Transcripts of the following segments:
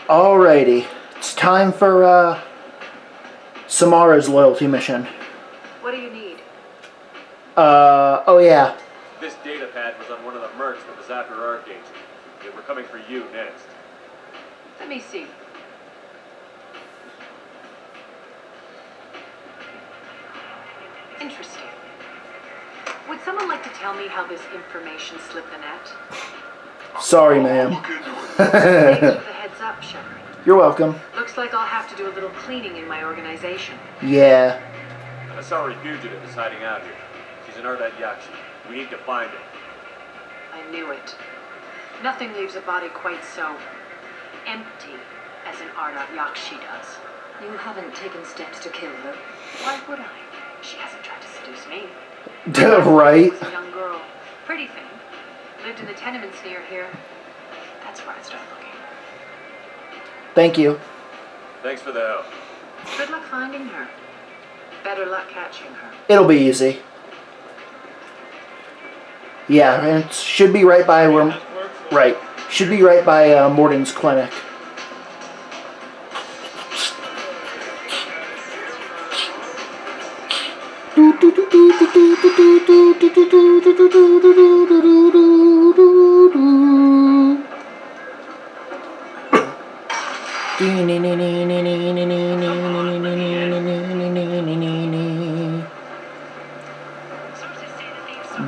Alrighty. It's time for, Samara's loyalty mission. What do you need? Oh yeah. This data pad was on one of the mercs that was after Archangel. They were coming for you next. Let me see. Interesting. Would someone like to tell me how this information slipped the net? Sorry, ma'am. Thanks for the heads up, Shepard. You're welcome. Looks like I'll have to do a little cleaning in my organization. Yeah. A sorry fugitive is hiding out here. She's an Ardat Yakshi. We need to find her. I knew it. Nothing leaves a body quite so empty as an Ardat Yakshi does. You haven't taken steps to kill her. Why would I? She hasn't tried to seduce me. Right? I was a young girl. Pretty thing. Lived in the tenements near here. That's where I started looking. Thank you. Thanks for the help. Good luck finding her. Better luck catching her. It'll be easy. Yeah, and it should be right by where... Right. Should be right by Morden's clinic.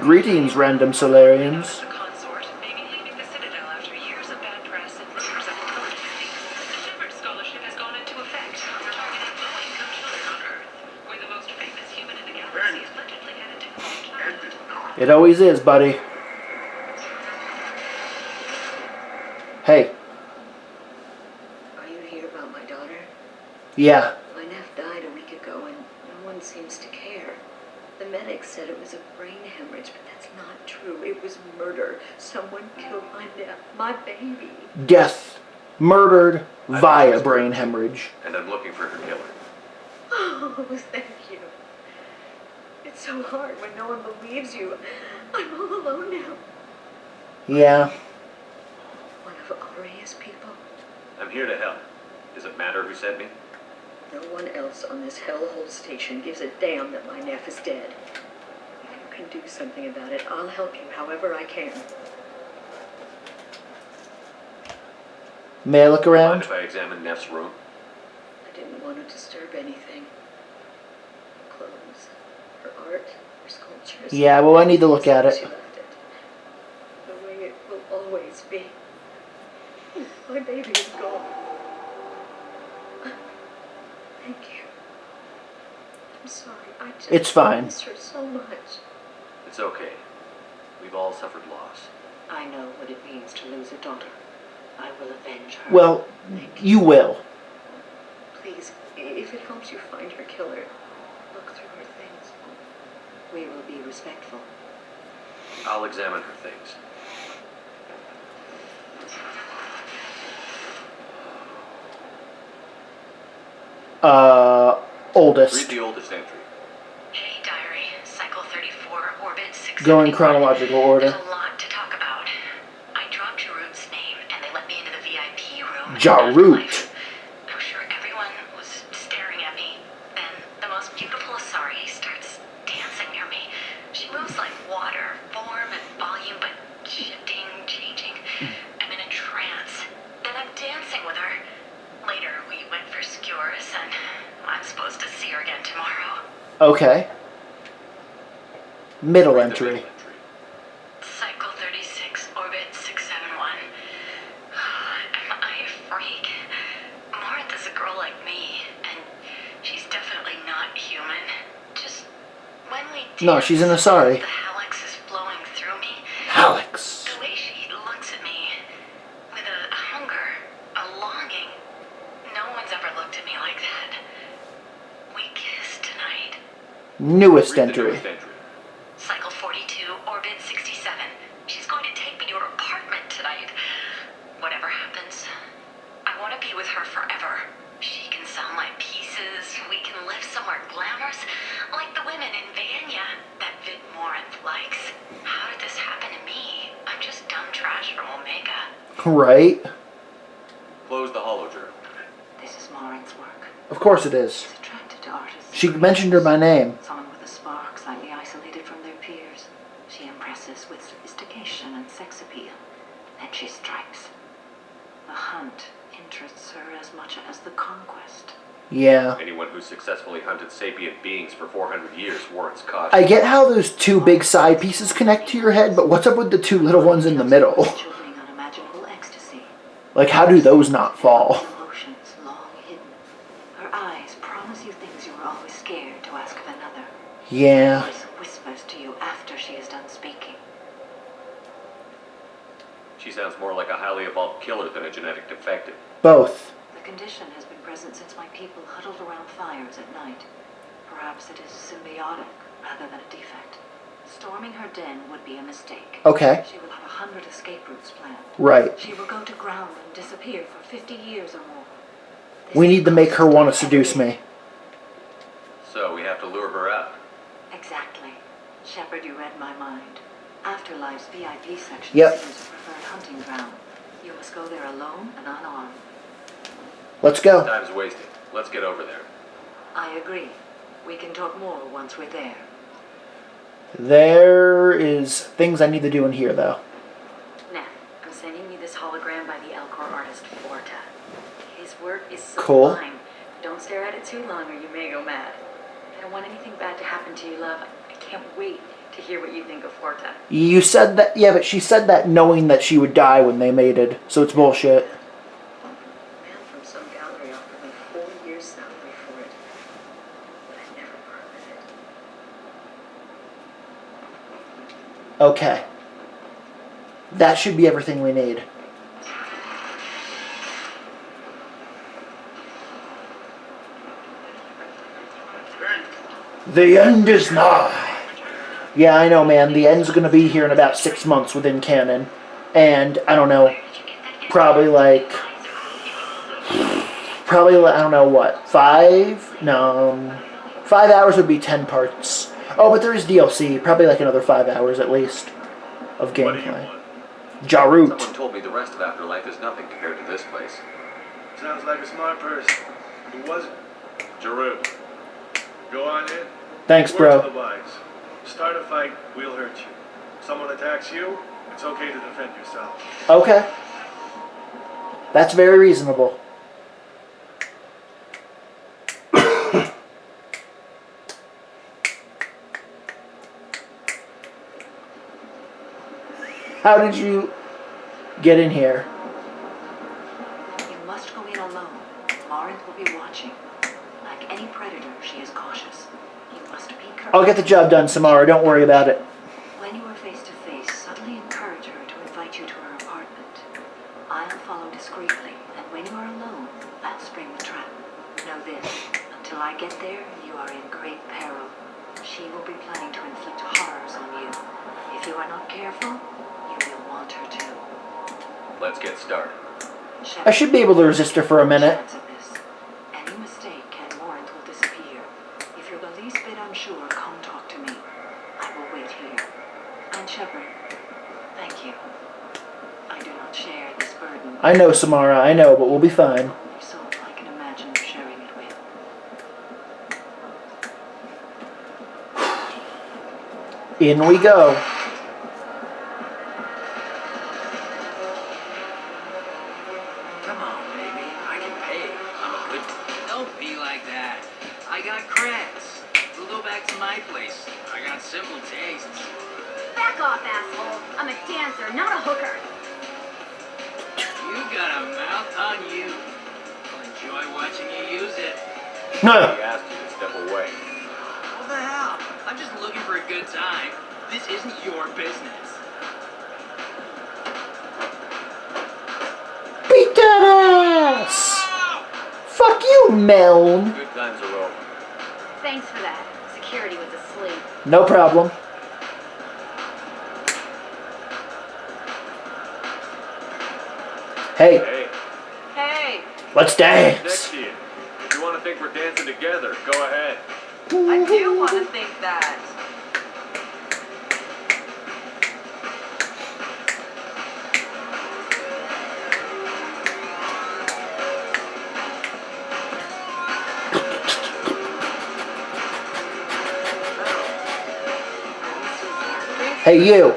Greetings, random Solarians. The consort may be leaving the Citadel after years of bad press and rumors of intelligence leaks. The Shepard Scholarship has gone into effect, targeting low-income children on Earth, where the most famous human in the galaxy is allegedly headed to college. It always is, buddy. Hey. Are you here about my daughter? Yeah. My nephew died a week ago and no one seems to care. The medics said it was a brain hemorrhage, but that's not true. It was murder. Someone killed my nephew, my baby. Death. Murdered via brain hemorrhage. And I'm looking for her killer. Oh, thank you. It's so hard when no one believes you. I'm all alone now. Yeah. One of Aria's people. I'm here to help. Does it matter who sent me? No one else on this hellhole station gives a damn that my nephew is dead. If you can do something about it, I'll help you however I can. May I look Mind around? if I examine Neff's room? I didn't want to disturb anything. Clothes, her art, her sculptures. Yeah, well, I need to look at it. She left it. The way it will always be. My baby is gone. Thank you. I'm sorry. I just It's fine. miss her so much. It's okay. We've all suffered loss. I know what it means to lose a daughter. I will avenge her. Well, you will. Please, if it helps you find her killer, look through her things. We will be respectful. I'll examine her things. Oldest. Read the oldest entry. Hey, diary. Cycle 34, orbit 6. Go in chronological order. There's a lot to talk about. I dropped Jarut's name, and they let me into the VIP room. Jarut. I'm sure everyone was staring at me. Then the most beautiful Asari starts dancing near me. She moves like water, form and volume, but shifting, changing. I'm in a trance. Then I'm dancing with her. Later, we went for skewers, and I'm supposed to see her again tomorrow. Okay. Middle Read the entry. middle entry. Cycle 36, orbit 671. Am I a freak? Martha's a girl like me, and she's definitely not human. Just when we dance, No, she's an Asari. the Hallex is flowing through me. Alex. The way she looks at me, with a hunger, a longing. No one's ever looked at me like that. We kissed tonight. Newest Read the entry. newest entry. Cycle 42, orbit 67. She's going to take me to her apartment tonight. Whatever happens, I want to be with her forever. She can sell my pieces. We can live somewhere glamorous, like the women in Vanya that Vid Morinth likes. How did this happen to me? I'm just dumb trash from Omega. Right? Close the hologerm. This is Maureen's work. Of course it is. She's attracted to artists. She mentioned her by name. Someone with a spark, slightly isolated from their peers. She impresses with sophistication and sex appeal. Then she strikes. The hunt interests her as much as the conquest. Yeah. Anyone who successfully hunted sapient beings for 400 years warrants caution. I get how those two big side pieces connect to your head, but what's up with the two little ones in the middle? Children unimaginable ecstasy. Like, how do those not fall? Emotions long hidden. Her eyes promise you things you were always scared to ask of another. Yeah. Her voice whispers to you after she is done speaking. She sounds more like a highly evolved killer than a genetic defective. Both. The condition has been present since my people huddled around fires at night. Perhaps it is symbiotic rather than a defect. Storming her den would be a mistake. Okay. She will have 100 escape routes planned. Right. She will go to ground and disappear for 50 years or more. This We is need to make her want to constant seduce every- me. So we have to lure her out. Exactly. Shepard, you read my mind. Afterlife's VIP section Yep. seems a preferred hunting ground. You must go there alone and unarmed. Let's go. Time's wasted. Let's get over there. I agree. We can talk more once we're there. There is things I need to do in here, though. Neff, I'm sending you this hologram by the Elcor artist Forta. His work is Cool. sublime. Don't stare at it too long or you may go mad. I don't want anything bad to happen to you, love. I can't wait to hear what you think of Forta. You said that, yeah, but she said that knowing that she would die when they mated, so it's bullshit. Man from some gallery offered me 4 years' salary for it. But I never permitted. Okay. That should be everything we need. The end is nigh. Yeah, I know, man. The end's gonna be here in about 6 months within canon. And, I don't know, probably, I don't know what, 5? No, 5 hours would be 10 parts. Oh, but there is DLC, probably like another 5 hours at least of What do you gameplay. want? Jarut. Someone told me the rest of Afterlife is nothing compared to this place. Sounds like a smart person. Who was it? Giroux. Go on in. Thanks, Word bro. to the wise. Start a fight, we'll hurt you. Someone attacks you, it's okay to defend yourself. Okay. That's very reasonable. How did you get in here? You must go in alone. Marin will be watching. Like any predator, she is cautious. You must be courageous. I'll get the job done, Samara. Don't worry about it. When you are face to face, suddenly encourage her to invite you to her apartment. I'll follow discreetly, and when you are alone, I'll spring the trap. Know this, until I get there, you are in great peril. She will be planning to inflict horrors on you. If you are not careful, you will want her to. Let's get started. I should be able to resist her for a minute. Chance of this. Any mistake and Warrant will disappear. If you're the least bit unsure, come talk to me. I will wait here. And Shepard, thank you. I do not share this burden. I know, Samara. I know, but we'll be fine. Only soul I can imagine sharing it with. In we go. Come on, baby. I can pay. I'm a good... Don't be like that. I got creds. We'll go back to my place. I got simple tastes. Back off, asshole. I'm a dancer, not a hooker. You got a mouth on you. I'll enjoy watching you use it. He asked you to step away. What the hell? I'm just looking for a good time. This isn't your business. Beat that ass! Fuck you, Meln. Good times are over. Thanks for that. Security was asleep. No problem. Hey, Hey, Hey, let's next dance. to you. If you want to think we're dancing together, go ahead. I do want to think that. Hey, you.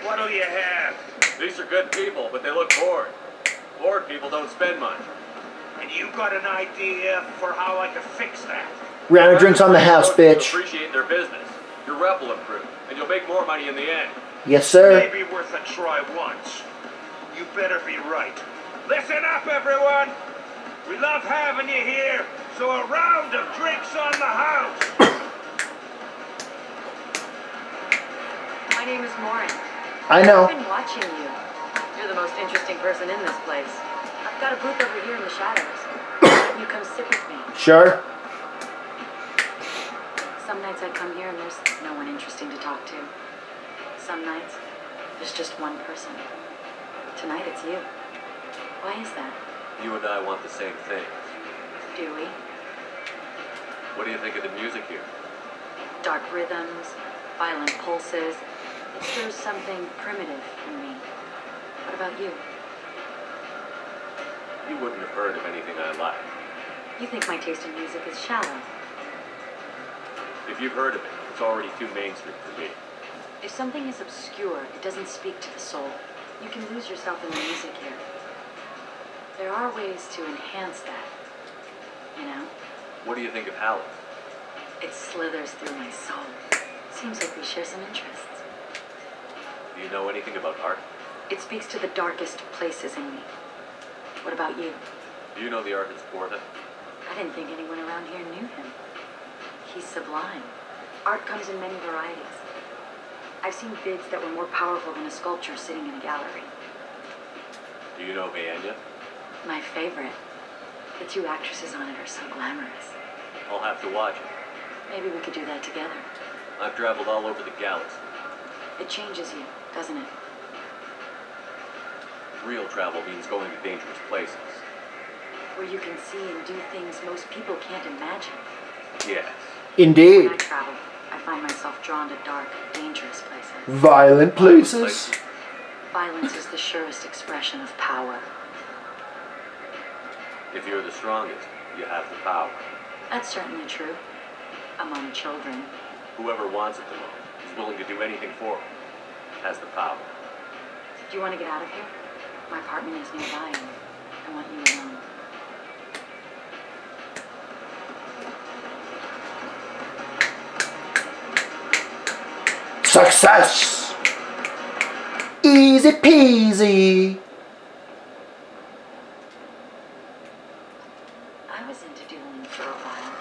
What'll you have? These are good people, but they look bored. Bored people don't spend money. And you got an idea for how I can fix that? Round of drinks on the house, You bitch. appreciate their business. Your rep will improve, and you'll make more money in the end. Yes, sir. Maybe worth a try once. You better be right. Listen up, everyone! We love having you here, so a round of drinks on the house! My name is Lauren. I know. I've been watching you. You're the most interesting person in this place. I've got a booth over here in the shadows. Why don't you come sit with me? Sure. Some nights I come here and there's no one interesting to talk to. Some nights, there's just one person. Tonight it's you. Why is that? You and I want the same thing. Do we? What do you think of the music here? Dark rhythms, violent pulses. It stirs something primitive in me. What about you? You wouldn't have heard of anything I like. You think my taste in music is shallow. If you've heard of it, it's already too mainstream for me. If something is obscure, it doesn't speak to the soul. You can lose yourself in the music here. There are ways to enhance that. You know? What do you think of Howard? It slithers through my soul. Seems like we share some interests. Do you know anything about art? It speaks to the darkest places in me. What about you? Do you know the artist Porta? I didn't think anyone around here knew him. He's sublime. Art comes in many varieties. I've seen bids that were more powerful than a sculpture sitting in a gallery. Do you know Vanya? My favorite. The two actresses on it are so glamorous. I'll have to watch it. Maybe we could do that together. I've traveled all over the galaxy. It changes you, doesn't it? Real travel means going to dangerous places. Where you can see and do things most people can't imagine. Yes. Indeed. When I travel, I find myself drawn to dark, dangerous places. Violent places. Violence is the surest expression of power. If you're the strongest, you have the power. That's certainly true. Among children. Whoever wants it the most is willing to do anything for it. Has the power. Do you want to get out of here? My apartment is nearby and I want you alone. Success. Easy peasy. I was into dueling for a while.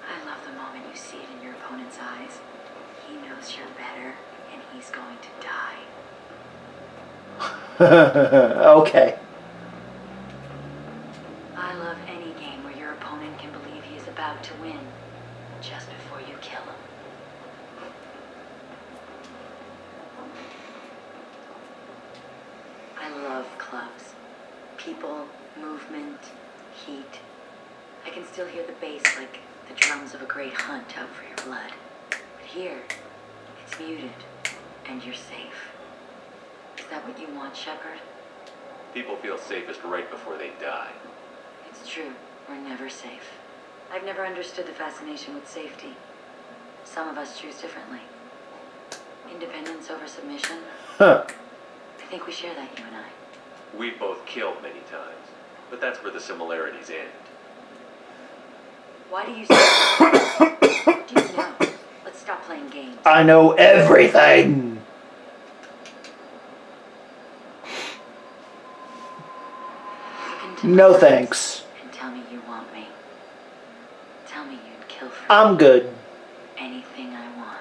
I love the moment you see it in your opponent's eyes. He knows you're better and he's going to die. Okay. I love any game where your opponent can believe he is about to win just before you kill him. I love clubs. People, movement, heat. I can still hear the bass like the drums of a great hunt out for your blood. But here, it's muted, and you're safe. Is that what you want, Shepard? People feel safest right before they die. It's true. We're never safe. I've never understood the fascination with safety. Some of us choose differently. Independence over submission. Huh. I think we share that, you and I. We've both killed many times, but that's where the similarities end. Why do you say that? What do you know? Let's stop playing games. I know everything. Look into No my eyes thanks. And tell me you want me. Tell me you'd kill for I'm good. anything I want.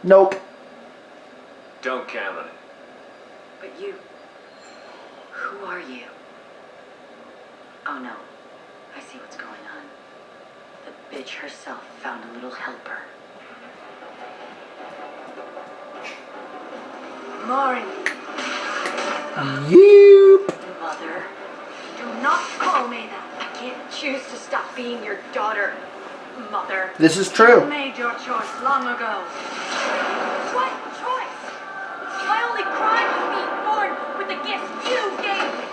Nope. Don't count on it. But you... Who are you? Oh no. I see what's going on. The bitch herself found a little helper. Lauren, You. mother. Do not call me that. I can't choose to stop being your daughter, mother. This is You true. made your choice long ago. What choice? My only crime was being born with the gifts you gave me.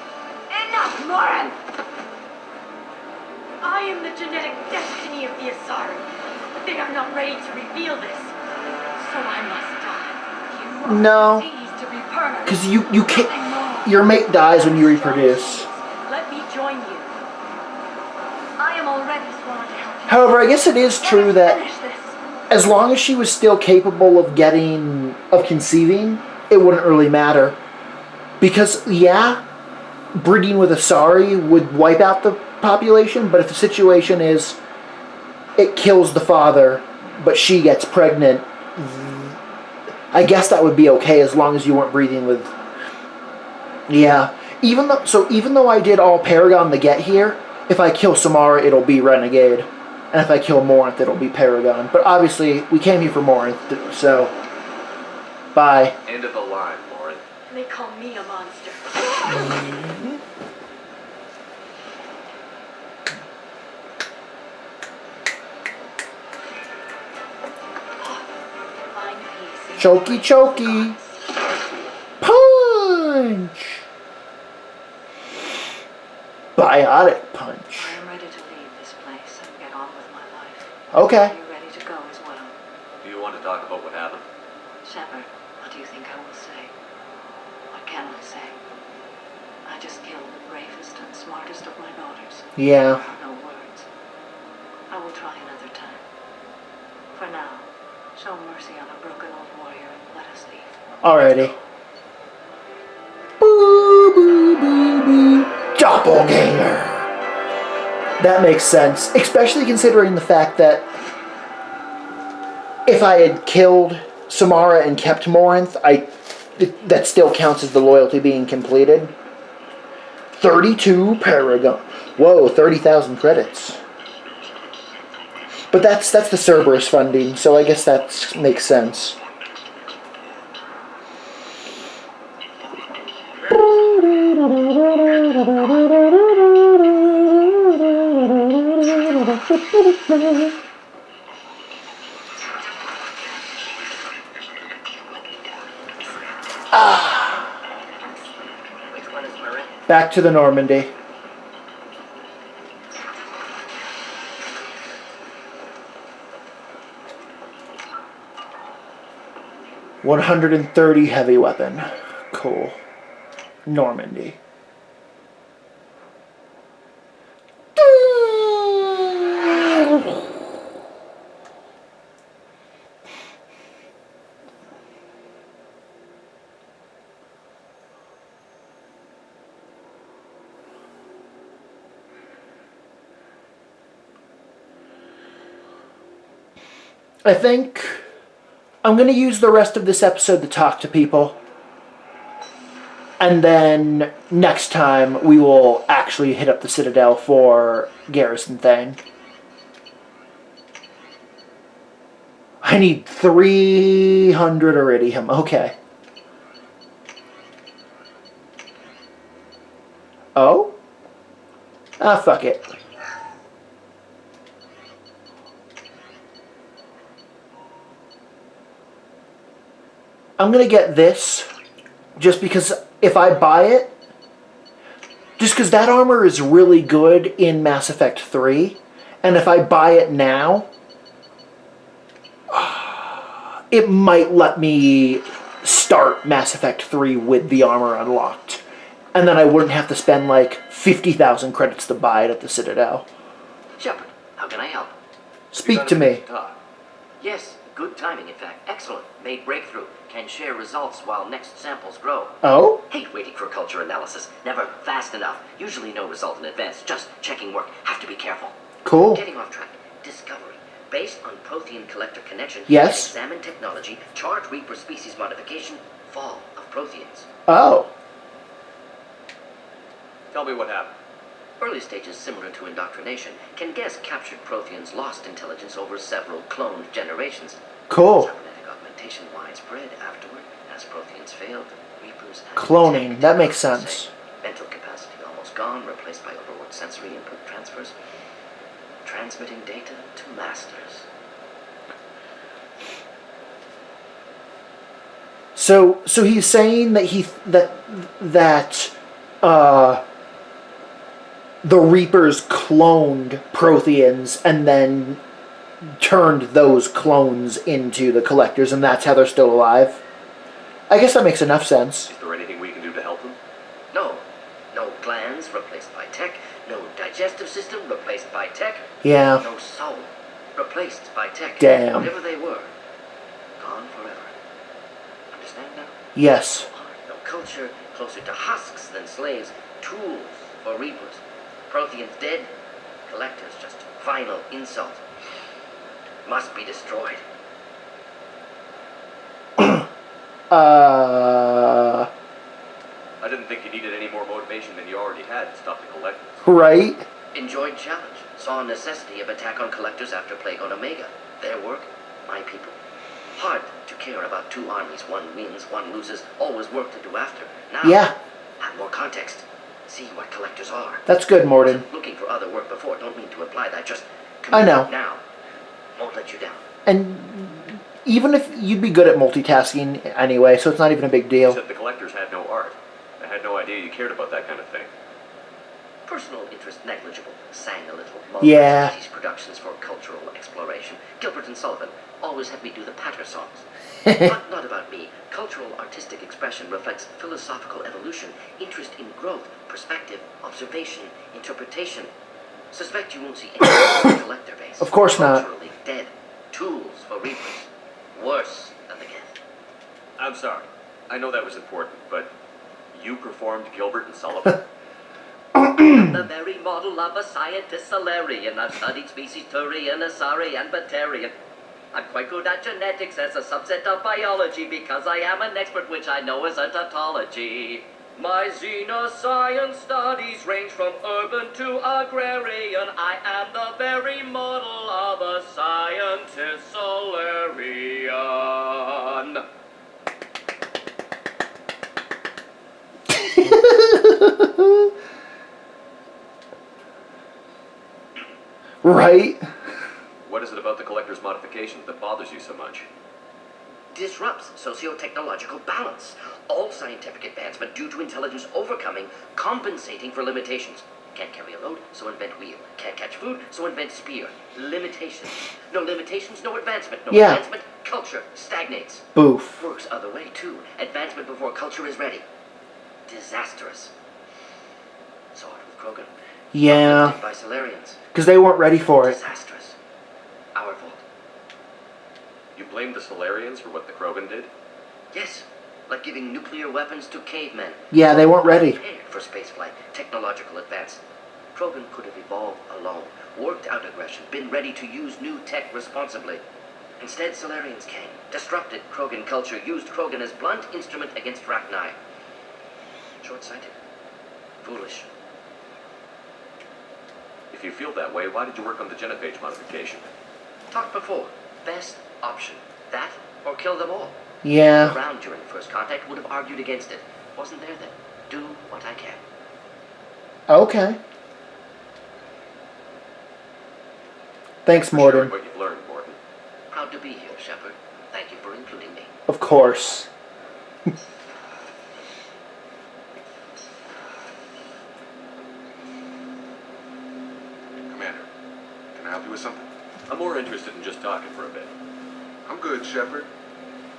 Enough, Lauren! I am the genetic destiny of the Asari, but they are not ready to reveal this. So I must die. You are No. diseased to be permanent. Because you can't. Nothing more. Your mate dies when you reproduce. Let me join you. I am already sworn to help you. However, I guess it is true Let us that finish this. as long as she was still capable of conceiving, it wouldn't really matter. Because, yeah, breeding with Asari would wipe out the population, but if the situation is it kills the father, but she gets pregnant, I guess that would be okay as long as you weren't breeding with... Yeah. Even though I did all Paragon to get here, if I kill Samara, it'll be Renegade. And if I kill Morinth, it'll be Paragon. But obviously, we came here for Morinth, so... Bye. End of the line, Lauren. They call me a monster. Find peace in Chokey, chokey. Punch! Biotic punch. I am ready to leave this place and get on with my life. Okay. Are you ready to go as well? Do you want to talk about what happened? Shepard, what do you think I will say? What can I say? I just killed the bravest and smartest of my daughters. Yeah. No words. I will try another time. For now, show mercy on a broken old warrior and let us leave. Alrighty. Boo, boo, boo, boo. Doppelganger. That makes sense. Especially considering the fact that if I had killed Samara and kept Morinth, that still counts as the loyalty being completed. 32 Paragon. Whoa, 30,000 credits. But that's the Cerberus funding, so I guess that makes sense. Which one is Marin? Back to the Normandy. $130 heavy weapon. Cool. Normandy. I think I'm going to use the rest of this episode to talk to people. And then next time we will actually hit up the Citadel for Garrison Thane. I need 300 iridium. Okay. Oh? Ah, fuck it. I'm gonna get this just because if I buy it, just because that armor is really good in Mass Effect 3, and if I buy it now, it might let me start Mass Effect 3 with the armor unlocked. And then I wouldn't have to spend like 50,000 credits to buy it at the Citadel. Shepard, how can I help? Speak to me. Yes, good timing, in fact. Excellent. Made breakthrough. Can share results while next samples grow. Oh? Hate waiting for culture analysis. Never fast enough. Usually no result in advance. Just checking work. Have to be careful. Cool. Getting off track. Discovery. Based on Prothean collector connection. Yes. Examine technology. Chart Reaper species modification. Fall of Protheans. Oh. Tell me what happened. Early stages similar to indoctrination. Can guess captured Protheans lost intelligence over several cloned generations. Cool. Cybernetic augmentation widespread afterward as Protheans failed. Reapers and Cloning. That makes sense. Mental capacity almost gone, replaced by overworked sensory input transfers. Transmitting data to masters. So he's saying that the Reapers cloned Protheans and then turned those clones into the collectors, and that's how they're still alive. I guess that makes enough sense. Is there anything we can do to help them? No. No glands replaced by tech. No digestive system replaced by tech. Yeah. No soul replaced by tech. Damn. Whatever they were, gone forever. Understand now? Yes. No culture, closer to husks than slaves. Tools for reapers. Protheans dead. Collectors just final insult. Must be destroyed. I didn't think you needed any more motivation than you already had to stop the collectors. Right? Enjoyed challenge. Saw necessity of attack on collectors after Plague on Omega. Their work, my people. Hard to care about two armies. One wins, one loses. Always work to do after. Now, Yeah. have more context. See what collectors are. That's good, Morden. Wasn't looking for other work before. Don't mean to imply that. Just I know. now. Won't let you down. And even if you'd be good at multitasking anyway, so it's not even a big You deal. said the collectors had no art. I had no idea you cared about that kind of thing. Personal interest negligible. Sang a little. Yeah. Multi-species productions for cultural exploration. Gilbert and Sullivan always had me do the patter songs. But not about me. Cultural artistic expression reflects philosophical evolution, interest in growth, perspective, observation, interpretation. Suspect you won't see any collector base. Of course not. Culturally dead. Tools for reapers. Worse than the gift. I'm sorry. I know that was important, but you performed Gilbert and Sullivan? The very model of a scientist Solarian. I've studied species Turian, Asari, and Batarian. I'm quite good at genetics as a subset of biology because I am an expert, which I know is a tautology. My xenoscience studies range from urban to agrarian. I am the very model of a scientist Solarian. Right? What is it about the collector's modifications that bothers you so much? Disrupts socio-technological balance. All scientific advancement due to intelligence overcoming, compensating for limitations. Can't carry a load, so invent wheel. Can't catch food, so invent spear. Limitations. No limitations, no advancement. No Yeah. advancement, culture stagnates. Boof. Works other way, too. Advancement before culture is ready. Disastrous. Saw it with Krogan. Yeah. Uplifted by Solarians. Because they weren't ready for it. Disastrous. Our fault. You blame the Solarians for what the Krogan did? Yes, like giving nuclear weapons to cavemen. Yeah, they weren't ready. Prepared for spaceflight, technological advance. Krogan could have evolved alone, worked out aggression, been ready to use new tech responsibly. Instead, Solarians came, disrupted Krogan culture, used Krogan as blunt instrument against Rachni. Short-sighted. Foolish. If you feel that way, why did you work on the genophage modification? Talked before. Best option. That or kill them all. Yeah. Around during first contact would have argued against it. Wasn't there then. Do what I can. Okay. Thanks, Morden. Sharing what you've learned, Morton. Proud to be here, Shepard. Thank you for including me. Of course. Commander, can I help you with something? I'm more interested in just talking for a bit. I'm good, Shepard.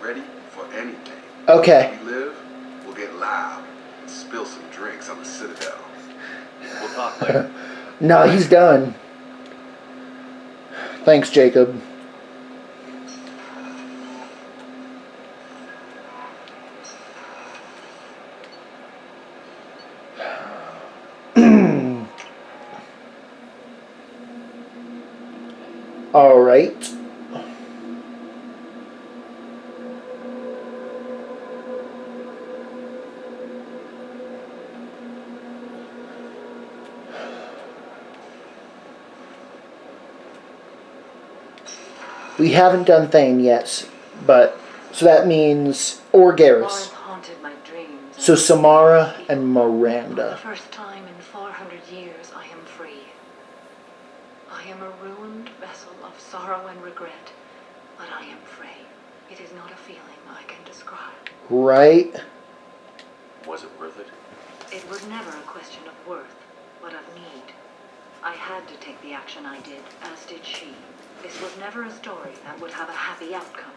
Ready for anything. Okay. We live, we'll get loud and spill some drinks on the Citadel. We'll talk later. No, he's done. Thanks, Jacob. All right. We haven't done Thane yet, but so that means or Garrus. Lawrence haunted my dreams. So Samara and For the Miranda. first time in 400 years, I am free. I am a ruined vessel of sorrow and regret, but I am free. It is not a feeling I can describe. Right? Was it worth it? It was never a question of worth, but of need. I had to take the action I did, as did she. This was never a story that would have a happy outcome.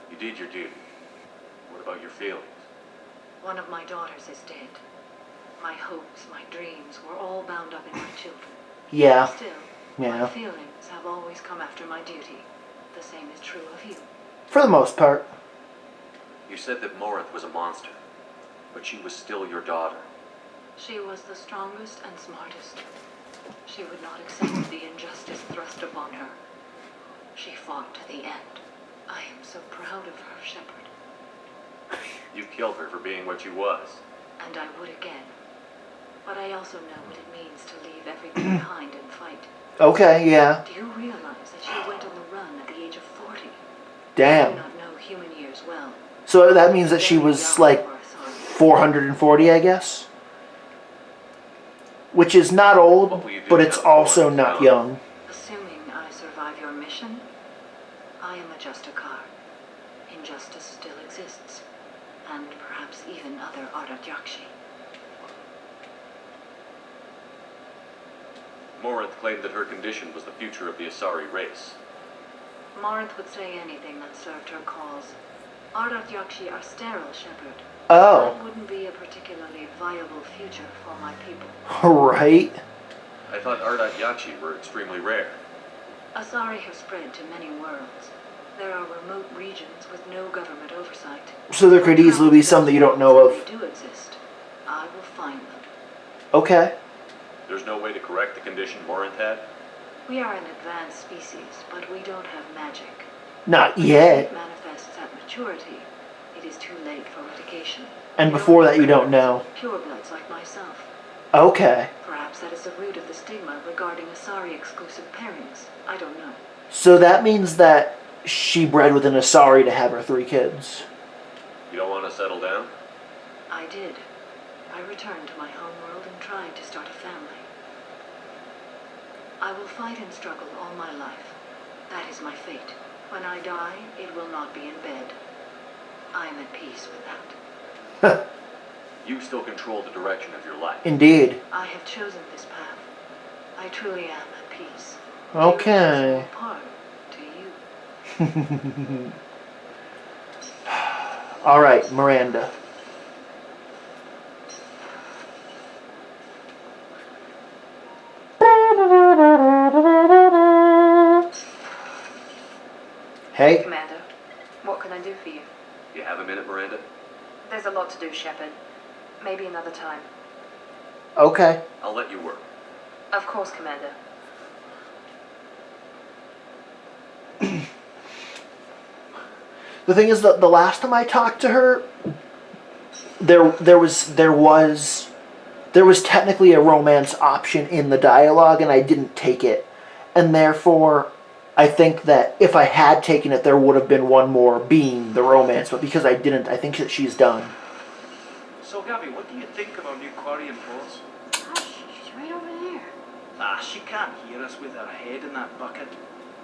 You did your duty. What about your feelings? One of my daughters is dead. My hopes, my dreams were all bound up in my children. Yeah. Still, Yeah. my feelings have always come after my duty. The same is true of you. For the most part. You said that Morinth was a monster, but she was still your daughter. She was the strongest and smartest. She would not accept the injustice thrust upon her. She fought to the end. I am so proud of her, Shepard. You killed her for being what she was. And I would again. But I also know what it means to leave everything behind and fight. Okay, yeah. Do you realize that she went on the run at the age of 40? I do Damn. not know human years well. So that means that she was like 440, I guess? Which is not old, What will you do but it's now, also Morinth? not young. Assuming I survive your mission, I am a Justicar. Injustice still exists. And perhaps even other Ardat-Yakshi. Morinth claimed that her condition was the future of the Asari race. Morinth would say anything that served her cause. Ardat-Yakshi are sterile, Shepard. Oh. That wouldn't be a particularly viable future for my people. Right. I thought Ardat Yakshi were extremely rare. Asari have spread to many worlds. There are remote regions with no government oversight. So there could easily be some that you don't know of. They do exist. I will find them. Okay. There's no way to correct the condition Morinth had? We are an advanced species, but we don't have magic. Not When yet. it manifests at maturity, it is too late for mitigation. And before that, you don't know. Purebloods like myself. Okay. Perhaps that is the root of the stigma regarding Asari exclusive pairings. I don't know. So that means that she bred with an Asari to have her 3 kids. You don't want to settle down? I did. I returned to my homeworld and tried to start a family. I will fight and struggle all my life. That is my fate. When I die, it will not be in bed. I am at peace with that. You still control the direction of your life. Indeed. I have chosen this path. I truly am at peace. Okay. Dear part to you. Alright, Miranda. Hey. Commander, what can I do for you? You have a minute, Miranda? There's a lot to do, Shepard. Maybe another time. Okay. I'll let you work. Of course, Commander. The thing is that the last time I talked to her, there was technically a romance option in the dialogue, and I didn't take it, and therefore, I think that if I had taken it, there would have been one more being the romance. But because I didn't, I think that she's done. So, Gabby, what do you think of our new quarry in Port? Hush, she's right over there. Ah, she can't hear us with her head in that bucket.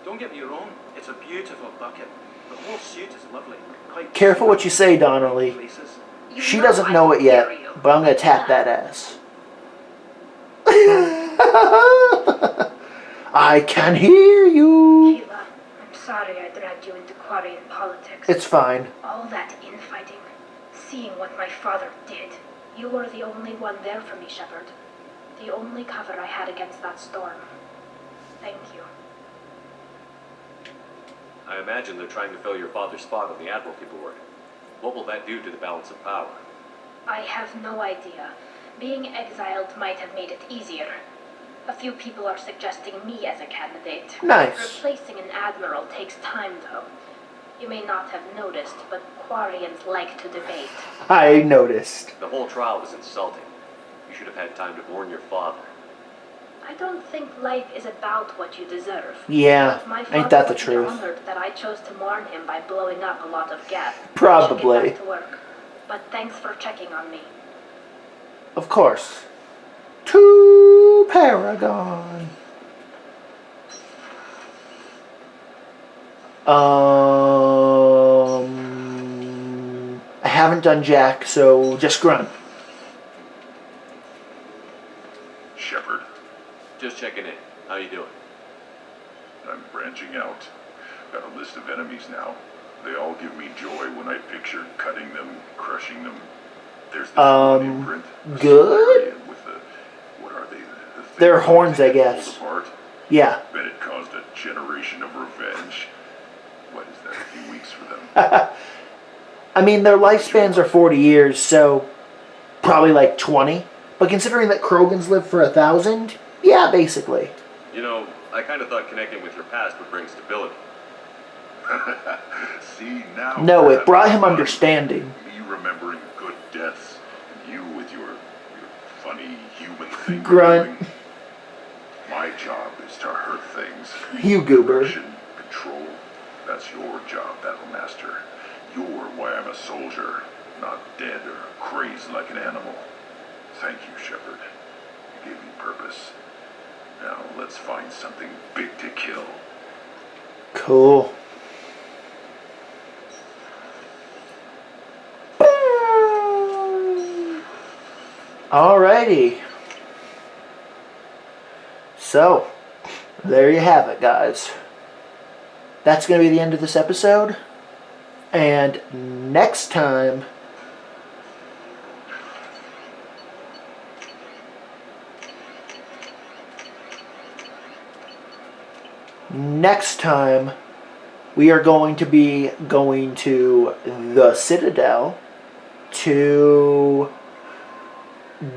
Don't get me wrong, it's a beautiful bucket. The whole suit is lovely. Quite Careful what you say, Donnelly. places. You She know doesn't I know will it yet, marry you. but I'm gonna tap that ass. I can hear you. Sheila, I'm sorry I dragged you into quarry and politics. It's fine. All that infighting, seeing what my father did. You were the only one there for me, Shepard. The only cover I had against that storm. Thank you. I imagine they're trying to fill your father's spot on the Admiralty Board. What will that do to the balance of power? I have no idea. Being exiled might have made it easier. A few people are suggesting me as a candidate. Nice. Replacing an admiral takes time, though. You may not have noticed, but Quarians like to debate. I noticed. The whole trial was insulting. You should have had time to warn your father. I don't think life is about what you deserve. Yeah, But my ain't father that the would be truth? honored that I chose to mourn him by blowing up a lot of gas. Probably. I should get back to work. But thanks for checking on me. Of course. To Paragon. I haven't done Jack, so just grunt. Just checking in. How you doing? I'm branching out. Got a list of enemies now. They all give me joy when I picture cutting them, crushing them. There's this one imprint. Good? With the, what are they? The They're things horns, that I guess. pulled apart. Yeah. Bet it caused a generation of revenge. What is that, a few weeks for them? I mean, their lifespans are 40 years, so probably like 20. But considering that Krogans live for 1,000, yeah, basically. You know, I kind of thought connecting with your past would bring stability. See, now... No, it brought him understanding. Me remembering good deaths, and you with your funny human thing. Grunt. My job is to hurt things. You goober. Direction, control, that's your job, Battlemaster. You're why I'm a soldier, not dead or crazed like an animal. Thank you, Shepard. You gave me purpose. Now let's find something big to kill. Cool. Alrighty. So, there you have it, guys. That's going to be the end of this episode. And next time... Next time, we are going to be going to the Citadel to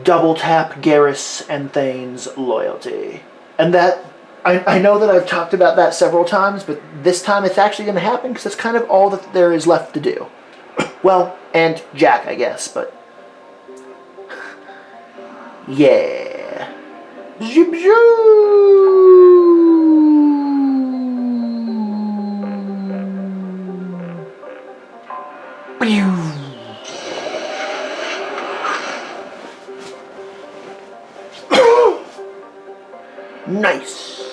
double tap Garrus and Thane's loyalty. And that, I know that I've talked about that several times, but this time it's actually going to happen because that's kind of all that there is left to do. Well, and Jack, I guess, but... Yeah. Zip zoo! Nice.